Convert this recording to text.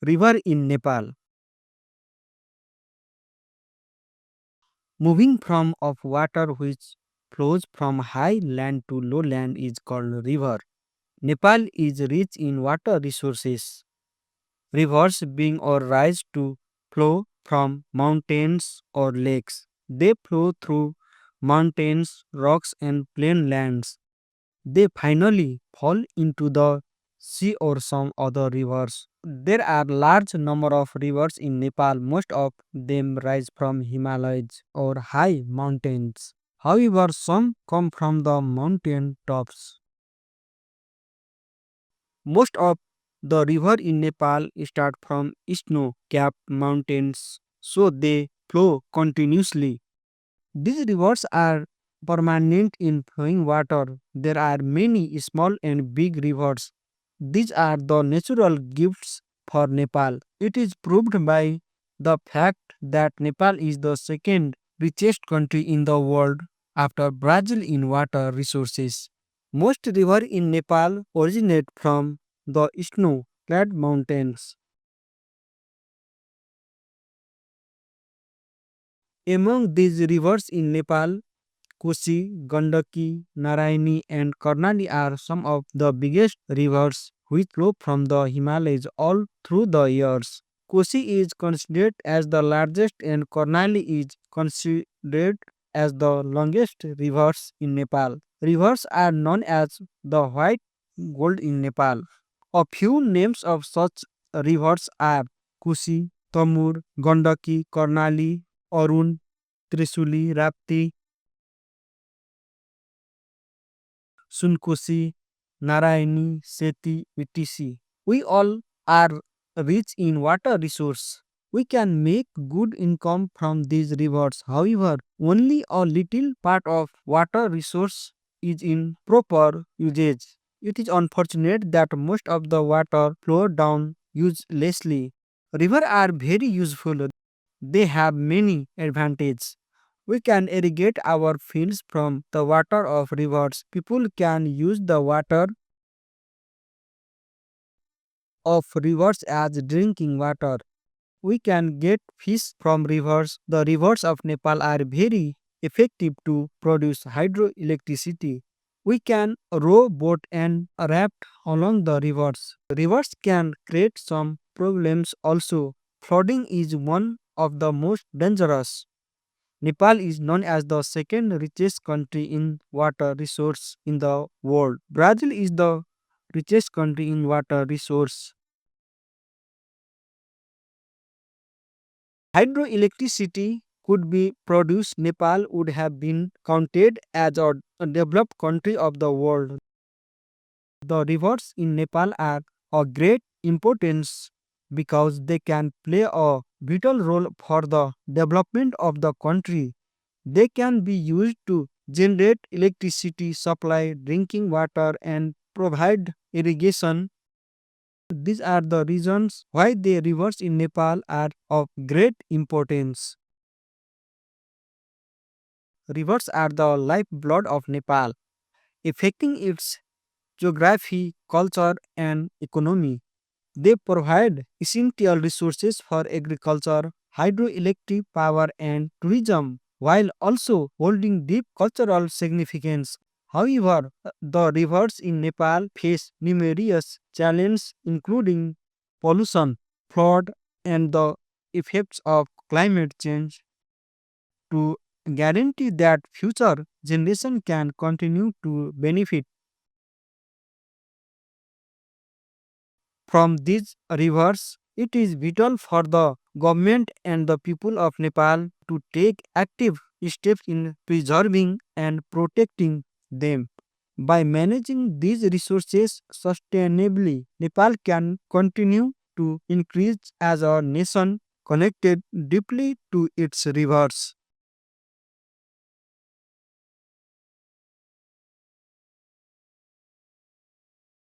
River in Nepal. Moving from of water which flows from high land to low land is called river. Nepal is rich in water resources. Rivers being or rise to flow from mountains or lakes. They flow through mountains, rocks, and plain lands. They finally fall into the sea or some other rivers. There are large number of rivers in Nepal. Most of them rise from Himalayas or high mountains. However, some come from the mountain tops. Most of the river in Nepal start from snow-capped mountains, so they flow continuously. These rivers are permanent in flowing water. There are many small and big rivers. These are the natural gifts for Nepal. It is proved by the fact that Nepal is the second richest country in the world after Brazil in water resources. Most rivers in Nepal originate from the snow-clad mountains. Among these rivers in Nepal, Kosi, Gandaki, Narayani, and Karnali are some of the biggest rivers which flow from the Himalayas all through the years. Kosi is considered as the largest and Karnali is considered as the longest rivers in Nepal. Rivers are known as the white gold in Nepal. A few names of such rivers are Kosi, Tamur, Gandaki, Karnali, Arun, Trisuli, Rapti, Sunkosi, Narayani, Seti, etc. We all are rich in water resource. We can make good income from these rivers. However, only a little part of water resource is in proper usage. It is unfortunate that most of the water flow down uselessly. Rivers are very useful. They have many advantages. We can irrigate our fields from the water of rivers. People can use the water of rivers as drinking water. We can get fish from rivers. The rivers of Nepal are very effective to produce hydroelectricity. We can row boat and raft along the rivers. Rivers can create some problems also. Flooding is one of the most dangerous. Nepal is known as the second richest country in water resource in the world. Brazil is the richest country in water resource. Hydroelectricity could be produced. Nepal would have been counted as a developed country of the world. The rivers in Nepal are of great importance because they can play a vital role for the development of the country. They can be used to generate electricity, supply drinking water, and provide irrigation. These are the reasons why the rivers in Nepal are of great importance. Rivers are the lifeblood of Nepal, affecting its geography, culture, and economy. They provide essential resources for agriculture, hydroelectric power, and tourism, while also holding deep cultural significance. However, the rivers in Nepal face numerous challenges, including pollution, flood, and the effects of climate change. To guarantee that future generations can continue to benefit from these rivers, it is vital for the government and the people of Nepal to take active steps in preserving and protecting them. By managing these resources sustainably, Nepal can continue to increase as a nation connected deeply to its rivers.